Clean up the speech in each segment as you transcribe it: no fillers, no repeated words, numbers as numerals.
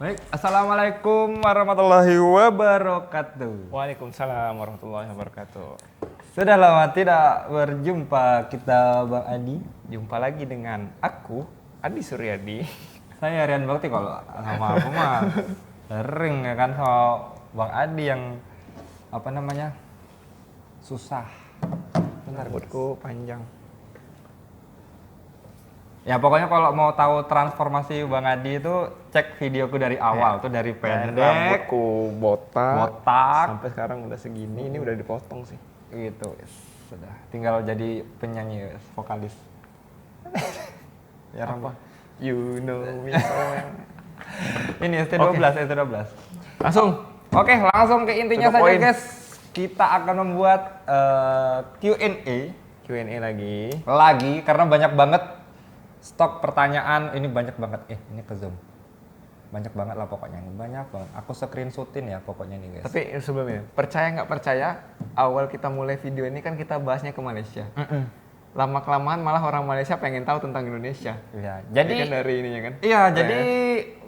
Baik, assalamualaikum warahmatullahi wabarakatuh. Waalaikumsalam warahmatullahi wabarakatuh. Sudah lama tidak berjumpa kita, Bang Adi. Jumpa lagi dengan aku, Adi Suryadi. Saya Rian Bakti. Kalau sama aku mah sering ya kan sama Bang Adi yang susah. Bentar, buatku panjang. Ya pokoknya kalau mau tahu transformasi Bang Adi itu cek videoku dari awal tuh dari pendek, Rambutku botak, sampai botak, sekarang udah segini. Ini udah dipotong sih. gitu. Sudah, tinggal jadi penyanyi, vokalis. Ya Apa? You know me so well. Ini ST12, ST12. Langsung. Oke, langsung ke intinya To the saja point. guys. Kita akan membuat Q&A Q&A lagi. karena banyak banget stok pertanyaan. Ini banyak banget. Ini ke zoom. Banyak banget lah pokoknya ini. Banyak banget. Aku screenshotin ya pokoknya nih guys. Tapi sebelumnya, percaya nggak percaya, awal kita mulai video ini kan kita bahasnya ke Malaysia. Lama-kelamaan malah orang Malaysia pengen tahu tentang Indonesia. Ya, Ini jadi kan dari ininya kan? iya, jadi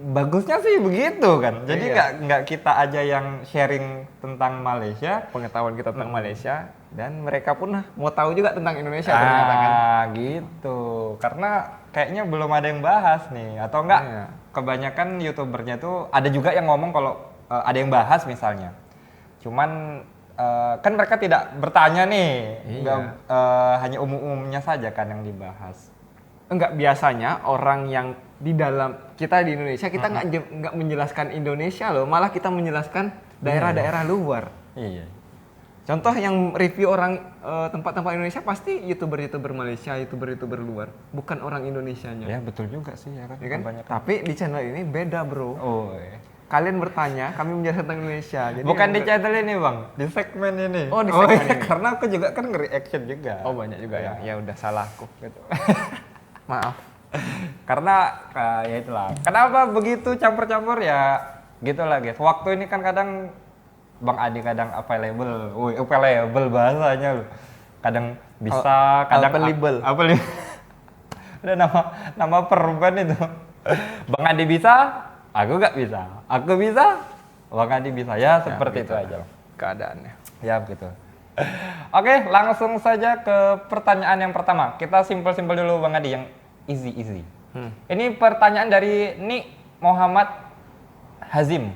bagusnya sih begitu kan. Jadi Iya. nggak kita aja yang sharing tentang Malaysia. Pengetahuan kita tentang Malaysia, dan mereka pun mau tahu juga tentang Indonesia ternyata kan. Gitu. Karena kayaknya belum ada yang bahas nih, atau enggak? Iya. Kebanyakan youtubernya tuh ada juga yang ngomong kalau ada yang bahas misalnya. Cuman kan mereka tidak bertanya nih, Iya. nggak, hanya umum-umumnya saja kan yang dibahas. Enggak, biasanya orang yang di dalam kita di Indonesia, kita nggak menjelaskan Indonesia loh, malah kita menjelaskan daerah-daerah luar. Iya. Contoh yang review orang tempat-tempat Indonesia pasti youtuber-youtuber Malaysia, youtuber-youtuber luar, bukan orang Indonesianya. Ya betul juga sih ya kan. Ya kan? Kebanyakan. Tapi di channel ini beda bro. Oh. Iya. Kalian bertanya, kami menjelaskan tentang Indonesia. Jadi Bukan di yang channel ini bang, di segmen ini. Oh, di segmen iya, ini. karena aku juga kan nge-reaction juga. Oh banyak juga ya. Ya udah salahku. Gitu. Maaf. Karena ya itulah. Kenapa begitu campur-campur ya gitulah guys. Waktu ini kan kadang Bang Adi kadang available. Woi, available bahasanya loh. Kadang bisa, kadang available. Available. Ada nama perban itu. Bang Adi bisa, aku nggak bisa. Aku bisa, Bang Adi bisa. Ya seperti itu aja. Keadaannya. Ya begitu. Oke, langsung saja ke pertanyaan yang pertama. Kita simpel-simpel dulu Bang Adi, yang easy. Ini pertanyaan dari Ni Muhammad Hazim.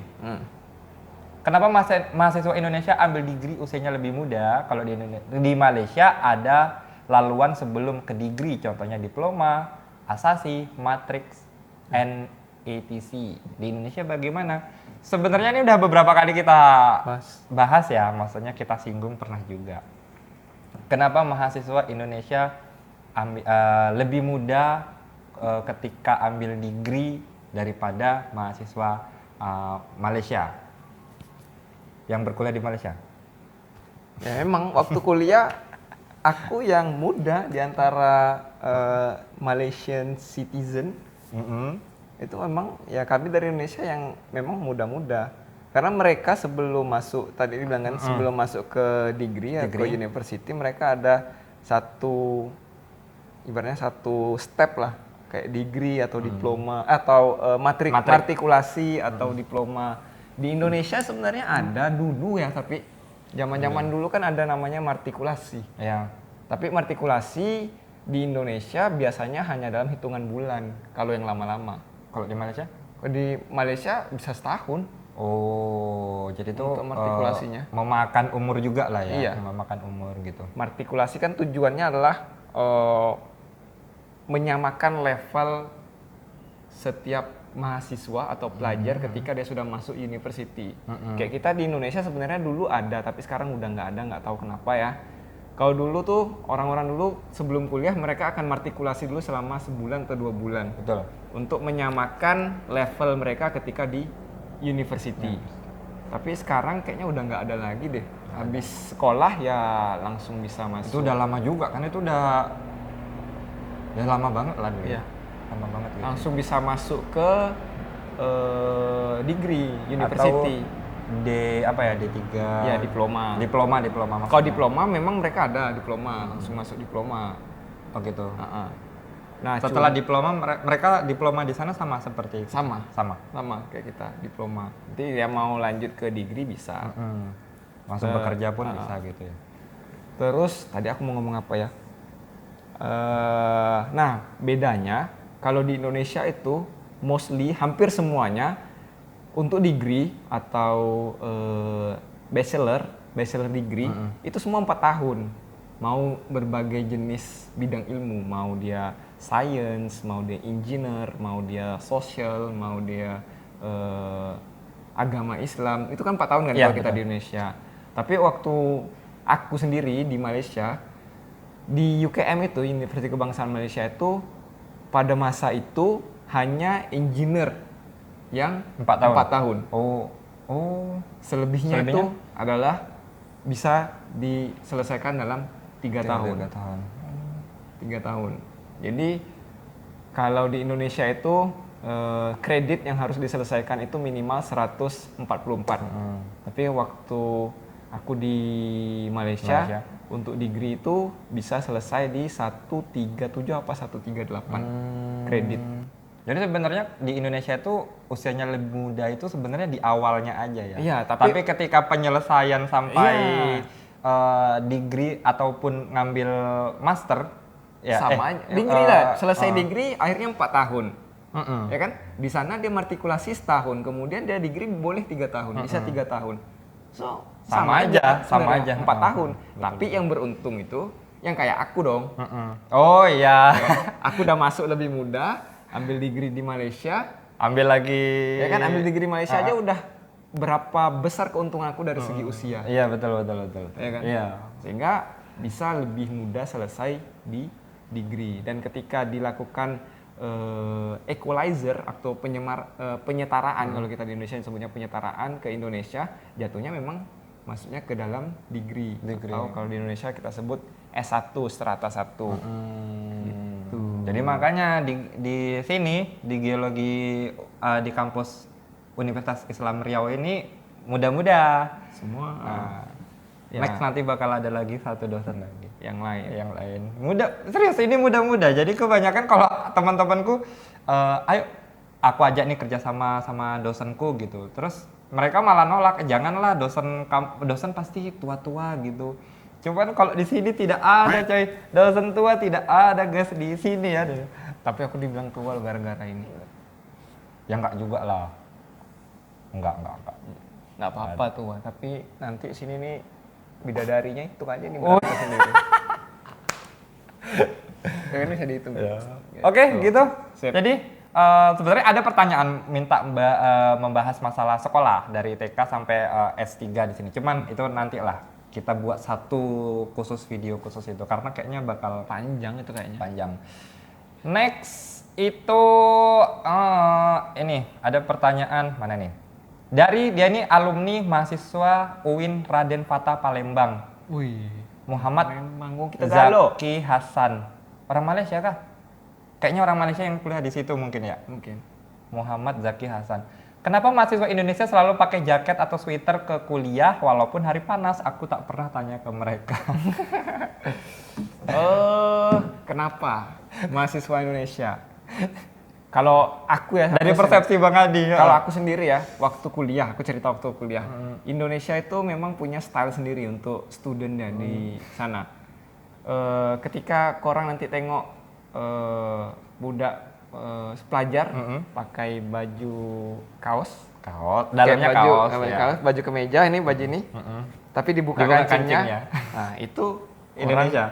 Kenapa mahasiswa Indonesia ambil degree usianya lebih muda? Kalau di Malaysia ada laluan sebelum ke degree, contohnya diploma, asasi, matriks, NETC. Di Indonesia bagaimana? Sebenarnya ini udah beberapa kali kita bahas ya, maksudnya kita singgung pernah juga. Kenapa mahasiswa Indonesia lebih muda ketika ambil degree daripada mahasiswa Malaysia yang berkuliah di Malaysia? Ya emang waktu kuliah aku yang muda di antara Malaysian citizen. Itu memang ya kami dari Indonesia yang memang muda-muda. Karena mereka sebelum masuk, tadi dibilang kan, sebelum masuk ke degree ya, ke university, mereka ada ibaratnya satu step lah, kayak degree atau diploma atau matrikulasi atau diploma. Di Indonesia sebenarnya ada dulu ya, tapi zaman-zaman dulu kan ada namanya matrikulasi. Ya. Tapi matrikulasi di Indonesia biasanya hanya dalam hitungan bulan kalau yang lama-lama. Kalau di Malaysia? Kalau di Malaysia bisa setahun. Oh, jadi itu Untuk matrikulasinya. memakan umur juga lah ya. Iya. Memakan umur gitu. Matrikulasi kan tujuannya adalah menyamakan level setiap mahasiswa atau pelajar ketika dia sudah masuk university. Kayak kita di Indonesia sebenarnya dulu ada, tapi sekarang udah nggak tahu kenapa ya. Kalau dulu tuh orang-orang dulu sebelum kuliah mereka akan matrikulasi dulu selama sebulan atau 2 bulan. Betul. Untuk menyamakan level mereka ketika di university. Tapi sekarang kayaknya udah nggak ada lagi deh. Habis sekolah ya langsung bisa masuk. Itu udah lama juga kan, itu udah lama banget lah dulu. Iya. Lama banget gitu. Langsung bisa masuk ke degree university. D3. Ya, diploma. Diploma Kalau diploma memang mereka ada diploma, langsung masuk diploma. Oh gitu. Nah, setelah diploma mereka diploma di sana sama seperti sama sama. kayak kita diploma. Nanti dia mau lanjut ke degree bisa. Langsung bekerja pun bisa gitu ya. Terus tadi aku mau ngomong apa ya? Nah, bedanya kalau di Indonesia itu mostly hampir semuanya untuk degree atau bachelor degree itu semua 4 tahun. Mau berbagai jenis bidang ilmu, mau dia science, mau dia engineer, mau dia social, mau dia agama Islam, itu kan 4 tahun kan Iya, kalau kita di Indonesia. Tapi waktu aku sendiri di Malaysia, di UKM itu, Universitas Kebangsaan Malaysia itu, pada masa itu hanya engineer yang 4 tahun. Oh. Selebihnya itu adalah bisa diselesaikan dalam 3 tahun. 3 tahun. Jadi kalau di Indonesia itu kredit yang harus diselesaikan itu minimal 144. Tapi waktu aku di Malaysia untuk degree itu bisa selesai di 137 apa 138 kredit. Jadi sebenarnya di Indonesia itu usianya lebih muda itu sebenarnya di awalnya aja ya. Iya, tapi ketika penyelesaian sampai degree ataupun ngambil master ya sama aja. Degree lah, selesai degree akhirnya 4 tahun. Ya kan? Di sana dia matrikulasi setahun, kemudian dia degree boleh 3 tahun, bisa 3 tahun. So, sama aja 4 tahun. Tapi yang beruntung itu yang kayak aku dong. Oh iya. Aku udah masuk lebih muda, ambil degree di Malaysia, ambil lagi. Ya kan, ambil degree Malaysia aja udah berapa besar keuntungan aku dari segi usia. Iya, betul. Ya kan? Iya. Sehingga bisa lebih mudah selesai di degree. Dan ketika dilakukan equalizer atau penyetaraan, kalau kita di Indonesia sebutnya penyetaraan ke Indonesia, jatuhnya memang masuknya ke dalam degree. Atau kalau di Indonesia kita sebut S1, strata 1. Gitu. Jadi makanya di sini di geologi di kampus Universitas Islam Riau ini muda-muda semua. Next nanti bakal ada lagi satu dosen lagi yang lain. Muda, serius ini muda-muda. Jadi kebanyakan kalau teman-temanku ayo aku ajak nih kerja sama dosenku gitu. Terus mereka malah nolak, janganlah dosen pasti tua-tua gitu. Cuman kalau di sini tidak ada coy, dosen tua tidak ada guys di sini ya. Tapi aku dibilang tua gara-gara ini. Ya enggak juga lah. Enggak. Nggak apa-apa tua, tapi nanti sini nih bidadarinya itu aja nih berapa sendiri. Ya ini bisa dihitung. Ya. Oke, gitu. Sip. Jadi sebenarnya ada pertanyaan minta membahas masalah sekolah dari TK sampai S3 di sini. Cuman itu nantilah kita buat satu video khusus itu karena kayaknya bakal Panjang itu kayaknya. panjang. Next itu ini ada pertanyaan mana nih? Dari dia ini alumni mahasiswa UIN Raden Fatah Palembang. Wih, Muhammad Palembang kita galau. Zaki Hasan. Orang Malaysia kah? Kayaknya orang Malaysia yang kuliah di situ mungkin ya. Mungkin. Muhammad Zaki Hasan. Kenapa mahasiswa Indonesia selalu pakai jaket atau sweater ke kuliah walaupun hari panas? Aku tak pernah tanya ke mereka. Kenapa mahasiswa Indonesia? Kalau aku ya Dari persepsi Bang Adi. Kalau aku sendiri ya, waktu kuliah, aku cerita waktu kuliah. Indonesia itu memang punya style sendiri untuk studentnya di sana. Ketika korang nanti tengok budak pelajar pakai baju kaos, dalamnya kaos, baju kemeja ini baju ini, tapi dibuka kancingnya. Nah, itu Indonesia.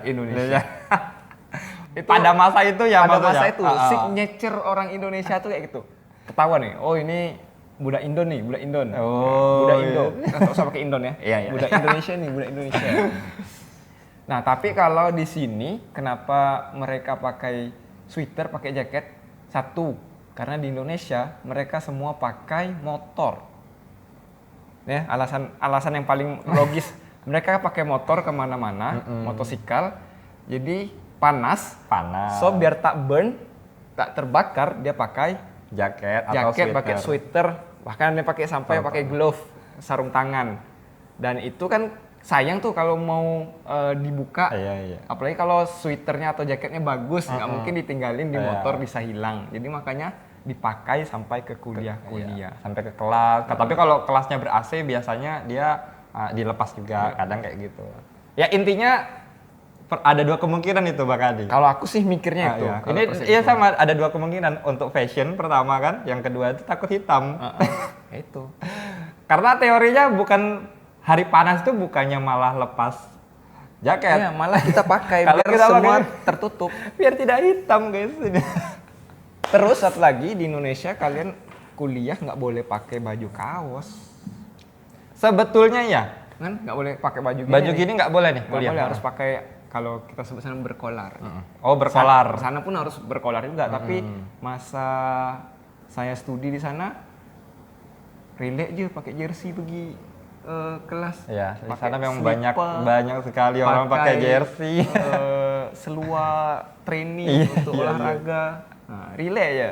Itu pada masa itu ya, pada masa itu signature orang Indonesia tuh kayak gitu. Ketahuan nih, oh ini budak Indon nih, budak Indon. Budak Indo. Enggak usah pakai Indon ya. Iya. Budak Indonesia nih, budak Indonesia. Nah, tapi kalau di sini kenapa mereka pakai sweater, pakai jaket? Satu, karena di Indonesia mereka semua pakai motor. Ya, alasan yang paling logis, mereka pakai motor kemana-mana, motosikal. Jadi panas. So biar tak burn, tak terbakar, dia pakai jaket atau pakai sweater, bahkan dia pakai sampai pakai glove, sarung tangan. Dan itu kan sayang tuh kalau mau dibuka. Iya. Apalagi kalau sweaternya atau jaketnya bagus, nggak mungkin ditinggalin di motor bisa hilang. Jadi makanya dipakai sampai ke kuliah-kuliah. Sampai ke kelas. Tapi kalau kelasnya ber-AC biasanya dia dilepas juga, kadang kayak gitu. Ya intinya ada dua kemungkinan itu Bang Adi. Kalau aku sih mikirnya itu. Iya. Kalau Ini iya sama, ada dua kemungkinan. Untuk fashion pertama kan, yang kedua itu takut hitam. Itu. Karena teorinya bukan hari panas itu bukannya malah lepas jaket. Iya, malah kita pakai Kalau biar kita semua pakai- tertutup. Biar tidak hitam guys. Terus satu lagi di Indonesia kalian kuliah nggak boleh pakai baju kaos. Sebetulnya ya, Kan nggak boleh pakai baju gini. baju nih. gini nggak boleh nih Nggak kuliah. boleh, harus pakai kalau kita sebut sana berkolar. Oh berkolar. Sana pun harus berkolar juga, tapi masa saya studi di sana relate aja pakai jersey pergi kelas. Ya, di Pakai sana memang slipper, banyak sekali orang pakai jersey. Seluar training Iya, untuk iya, olahraga. Nah, relate ya.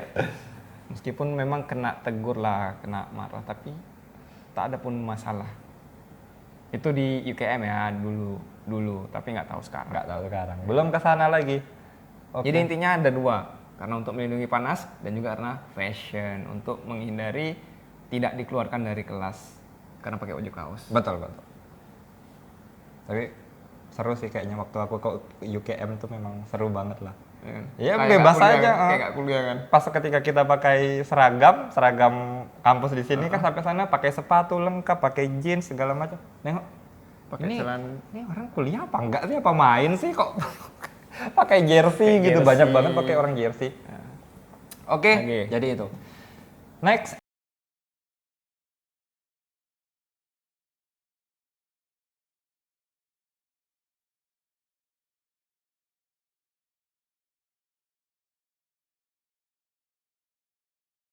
Meskipun memang kena tegur lah, kena marah, tapi tak ada pun masalah. Itu di UKM ya dulu, tapi nggak tahu sekarang. Nggak tahu sekarang. Belum ke sana lagi. Oke. Jadi intinya ada dua, karena untuk melindungi panas dan juga karena fashion, untuk menghindari tidak dikeluarkan dari kelas karena pakai baju kaos. Betul. Tapi seru sih kayaknya waktu aku ke UKM tuh memang seru banget lah. Ya Kayak bebas nggak kuliah aja. kan? Kayak nggak kuliah kan? Pas ketika kita pakai seragam kampus di sini kan sampai sana pakai sepatu lengkap, pakai jeans segala macam. Nengok, Pakai ini, celana. ini orang kuliah apa enggak sih, apa main sih kok pakai jersey gitu, jersey. banyak banget pakai orang jersey. Oke, Oke. jadi itu. Next